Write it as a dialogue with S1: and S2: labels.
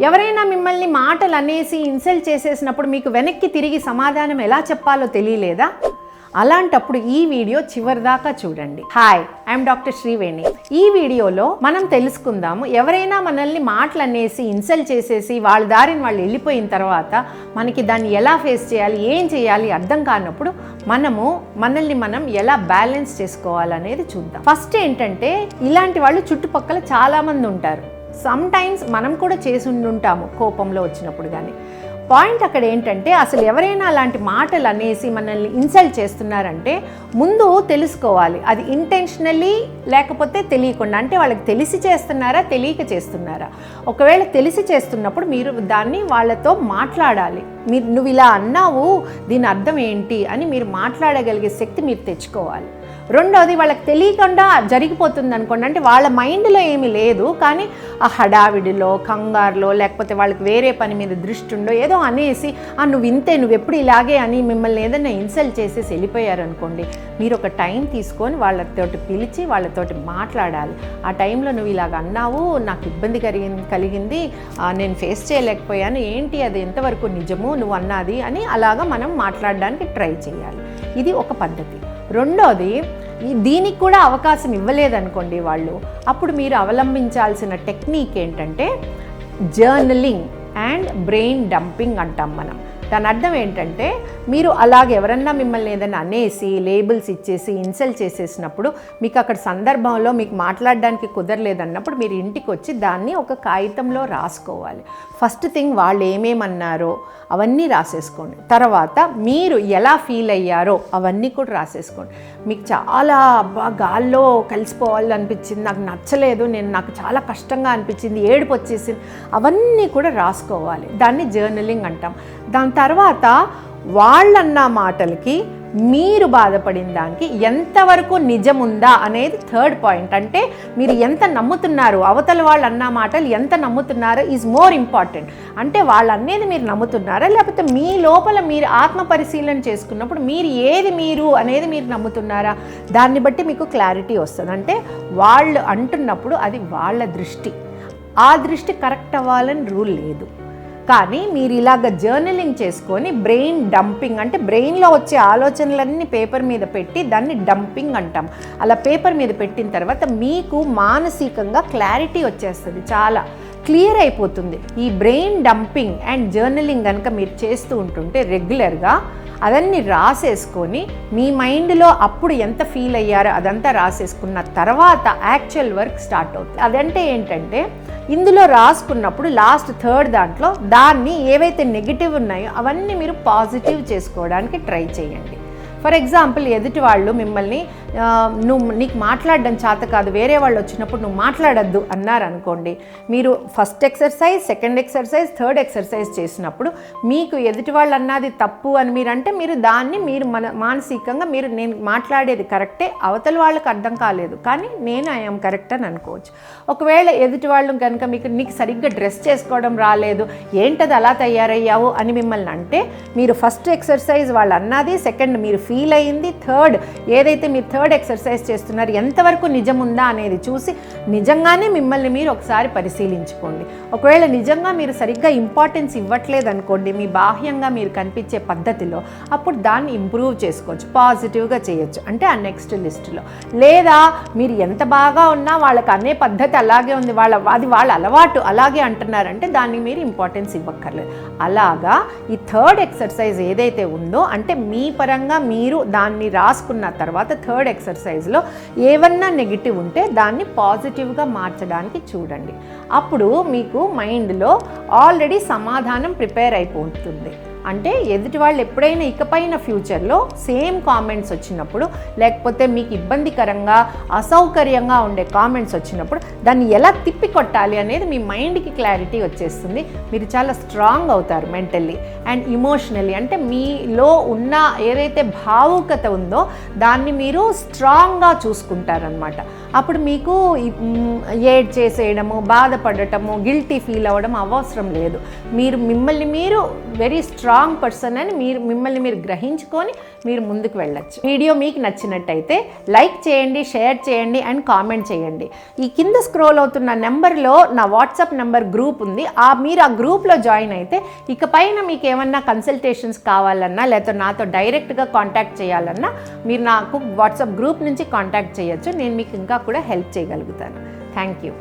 S1: ఎవరైనా మిమ్మల్ని మాటలు అనేసి ఇన్సల్ట్ చేసేసినప్పుడు మీకు వెనక్కి తిరిగి సమాధానం ఎలా చెప్పాలో తెలియలేదా? అలాంటప్పుడు ఈ వీడియో చివరిదాకా చూడండి. Hi, I'm doctor Sriveni. ఈ వీడియోలో మనం తెలుసుకుందాము, ఎవరైనా మనల్ని మాటలు అనేసి ఇన్సల్ట్ చేసేసి వాళ్ళ దారిని వాళ్ళు వెళ్ళిపోయిన తర్వాత మనకి దాన్ని ఎలా ఫేస్ చేయాలి, ఏం చేయాలి అర్థం కానప్పుడు మనల్ని మనం ఎలా బ్యాలెన్స్ చేసుకోవాలనేది చూద్దాం. ఫస్ట్ ఏంటంటే, ఇలాంటి వాళ్ళు చుట్టుపక్కల చాలామంది ఉంటారు. సమ్ టైమ్స్ మనం కూడా చేసి ఉంటాము కోపంలో వచ్చినప్పుడు. కానీ పాయింట్ అక్కడ ఏంటంటే, అసలు ఎవరైనా అలాంటి మాటలు అనేసి మనల్ని ఇన్సల్ట్ చేస్తున్నారంటే ముందు తెలుసుకోవాలి, అది ఇంటెన్షనల్లీ లేకపోతే తెలియకుండా. అంటే వాళ్ళకి తెలిసి చేస్తున్నారా, తెలియక చేస్తున్నారా? ఒకవేళ తెలిసి చేస్తున్నప్పుడు మీరు దాన్ని వాళ్ళతో మాట్లాడాలి. నువ్వు ఇలా అన్నావు, దీని అర్థం ఏంటి అని మీరు మాట్లాడగలిగే శక్తి మీరు తెచ్చుకోవాలి. రెండోది, వాళ్ళకి తెలియకుండా జరిగిపోతుంది అనుకోండి, అంటే వాళ్ళ మైండ్లో ఏమీ లేదు, కానీ ఆ హడావిడిలో, కంగారులో, లేకపోతే వాళ్ళకి వేరే పని మీద దృష్టి ఉండో ఏదో అనేసి నువ్వు ఇంతే, నువ్వు ఎప్పుడు ఇలాగే అని మిమ్మల్ని ఏదైనా ఇన్సల్ట్ చేసేసి వెళ్ళిపోయారనుకోండి, మీరు ఒక టైం తీసుకొని వాళ్ళతోటి పిలిచి వాళ్ళతోటి మాట్లాడాలి. ఆ టైంలో నువ్వు ఇలాగ అన్నావు, నాకు ఇబ్బంది కలిగింది, నేను ఫేస్ చేయలేకపోయాను, ఏంటి అది ఎంతవరకు నిజము నువ్వు అన్నది అని అలాగా మనం మాట్లాడడానికి ట్రై చేయాలి. ఇది ఒక పద్ధతి. రెండోది, దీనికి కూడా అవకాశం ఇవ్వలేదనుకోండి వాళ్ళు, అప్పుడు మీరు అవలంబించాల్సిన టెక్నిక్ ఏంటంటే జర్నలింగ్ అండ్ బ్రెయిన్ డంపింగ్ అంటాం మనం. దాని అర్థం ఏంటంటే, మీరు అలాగే ఎవరన్నా మిమ్మల్ని ఏదైనా అనేసి లేబుల్స్ ఇచ్చేసి ఇన్సల్ట్ చేసేసినప్పుడు మీకు అక్కడ సందర్భంలో మీకు మాట్లాడడానికి కుదరలేదన్నప్పుడు మీరు ఇంటికి వచ్చి దాన్ని ఒక కాగితంలో రాసుకోవాలి. ఫస్ట్ థింగ్, వాళ్ళు ఏమేమన్నారో అవన్నీ రాసేసుకోండి. తర్వాత మీరు ఎలా ఫీల్ అయ్యారో అవన్నీ కూడా రాసేసుకోండి. మీకు చాలా గాల్లో కలిసిపోవాలి అనిపించింది, నాకు నచ్చలేదు, నాకు చాలా కష్టంగా అనిపించింది, ఏడుపు వచ్చేసింది, అవన్నీ కూడా రాసుకోవాలి. దాన్ని జర్నలింగ్ అంటాం. దాని తర్వాత వాళ్ళన్న మాటలకి మీరు బాధపడిన దానికి ఎంతవరకు నిజం ఉందా అనేది థర్డ్ పాయింట్. అంటే మీరు ఎంత నమ్ముతున్నారు, అవతల వాళ్ళు అన్న మాటలు ఎంత నమ్ముతున్నారో ఈజ్ మోర్ ఇంపార్టెంట్. అంటే వాళ్ళు అనేది మీరు నమ్ముతున్నారా, లేకపోతే మీ లోపల మీరు ఆత్మ పరిశీలన చేసుకున్నప్పుడు మీరు అనేది మీరు నమ్ముతున్నారా, దాన్ని బట్టి మీకు క్లారిటీ వస్తుంది. అంటే వాళ్ళు అంటున్నప్పుడు అది వాళ్ళ దృష్టి, ఆ దృష్టి కరెక్ట్ అవ్వాలని రూల్ లేదు. కానీ మీరు ఇలాగ జర్నలింగ్ చేసుకొని బ్రెయిన్ డంపింగ్, అంటే బ్రెయిన్లో వచ్చే ఆలోచనలన్నీ పేపర్ మీద పెట్టి దాన్ని డంపింగ్ అంటాం. అలా పేపర్ మీద పెట్టిన తర్వాత మీకు మానసికంగా క్లారిటీ వచ్చేస్తుంది, చాలా క్లియర్ అయిపోతుంది. ఈ బ్రెయిన్ డంపింగ్ అండ్ జర్నలింగ్ కనుక మీరు చేస్తూ ఉంటుంటే రెగ్యులర్గా అదన్నీ రాసేసుకొని మీ మైండ్లో అప్పుడు ఎంత ఫీల్ అయ్యారో అదంతా రాసేసుకున్న తర్వాత యాక్చువల్ వర్క్ స్టార్ట్ అవుతుంది. అదంటే ఏంటంటే, ఇందులో రాసుకున్నప్పుడు లాస్ట్ థర్డ్ దాంట్లో దాన్ని ఏవైతే నెగిటివ్ ఉన్నాయో అవన్నీ మీరు పాజిటివ్ చేసుకోవడానికి ట్రై చేయండి. ఫర్ ఎగ్జాంపుల్, ఎదుటి వాళ్ళు మిమ్మల్ని నీకు మాట్లాడడం చేత కాదు, వేరే వాళ్ళు వచ్చినప్పుడు నువ్వు మాట్లాడద్దు అన్నారనుకోండి, మీరు first exercise, second exercise, third exercise చేసినప్పుడు మీకు ఎదుటి వాళ్ళు అన్నది తప్పు అని మీరు దాన్ని మానసికంగా నేను మాట్లాడేది కరెక్టే, అవతల వాళ్ళకి అర్థం కాలేదు కానీ నేను ఐఎమ్ కరెక్ట్ అని అనుకోవచ్చు. ఒకవేళ ఎదుటి వాళ్ళు కనుక నీకు సరిగ్గా డ్రెస్ చేసుకోవడం రాలేదు, ఏంటది అలా తయారయ్యావు అని మిమ్మల్ని అంటే, మీరు ఫస్ట్ ఎక్సర్సైజ్ వాళ్ళు అన్నది, సెకండ్ మీరు ఫీల్ అయ్యింది, థర్డ్ ఏదైతే మీరు థర్డ్ ఎక్సర్సైజ్ చేస్తున్నారు ఎంతవరకు నిజం ఉందా అనేది చూసి నిజంగానే మిమ్మల్ని మీరు ఒకసారి పరిశీలించుకోండి. ఒకవేళ నిజంగా మీరు సరిగ్గా ఇంపార్టెన్స్ ఇవ్వట్లేదు అనుకోండి మీ బాహ్యంగా మీరు కనిపించే పద్ధతిలో, అప్పుడు దాన్ని ఇంప్రూవ్ చేసుకోవచ్చు, పాజిటివ్గా చేయొచ్చు. అంటే ఆ నెక్స్ట్ లిస్టులో. లేదా మీరు ఎంత బాగా ఉన్నా వాళ్ళకి అనే పద్ధతి అలాగే ఉంది, అది వాళ్ళ అలవాటు అలాగే అంటున్నారంటే దాన్ని మీరు ఇంపార్టెన్స్ ఇవ్వక్కర్లేదు. అలాగా ఈ థర్డ్ ఎక్సర్సైజ్ ఏదైతే ఉందో, అంటే మీ పరంగా మీరు దాన్ని రాసుకున్న తర్వాత థర్డ్ ఎక్సర్సైజ్లో ఏవన్నా నెగిటివ్ ఉంటే దాన్ని పాజిటివ్గా మార్చడానికి చూడండి. అప్పుడు మీకు మైండ్లో ఆల్రెడీ సమాధానం ప్రిపేర్ అయిపోతుంది. అంటే ఎదుటి వాళ్ళు ఎప్పుడైనా ఇకపైన ఫ్యూచర్లో సేమ్ కామెంట్స్ వచ్చినప్పుడు, లేకపోతే మీకు ఇబ్బందికరంగా అసౌకర్యంగా ఉండే కామెంట్స్ వచ్చినప్పుడు దాన్ని ఎలా తిప్పి కొట్టాలి అనేది మీ మైండ్కి క్లారిటీ వచ్చేస్తుంది. మీరు చాలా స్ట్రాంగ్ అవుతారు మెంటల్లీ అండ్ ఇమోషనల్లీ. అంటే మీలో ఉన్న ఏదైతే భావుకత ఉందో దాన్ని మీరు స్ట్రాంగ్గా చూసుకుంటారనమాట. అప్పుడు మీకు ఏడ్ చేసేయడము, బాధపడటము, గిల్టీ ఫీల్ అవ్వడం అవసరం లేదు. మిమ్మల్ని మీరు వెరీ స్ట్రాంగ్ స్ట్రాంగ్ పర్సన్ అని మిమ్మల్ని మీరు గ్రహించుకొని మీరు ముందుకు వెళ్ళొచ్చు. వీడియో మీకు నచ్చినట్టయితే లైక్ చేయండి, షేర్ చేయండి అండ్ కామెంట్ చేయండి. ఈ కింద స్క్రోల్ అవుతున్న నెంబర్లో నా వాట్సాప్ నెంబర్ గ్రూప్ ఉంది. మీరు ఆ గ్రూప్లో జాయిన్ అయితే ఇకపైన మీకు ఏమన్నా కన్సల్టేషన్స్ కావాలన్నా లేకపోతే నాతో డైరెక్ట్గా కాంటాక్ట్ చేయాలన్నా మీరు నాకు వాట్సాప్ గ్రూప్ నుంచి కాంటాక్ట్ చేయొచ్చు. నేను మీకు ఇంకా కూడా హెల్ప్ చేయగలుగుతాను. Thank you.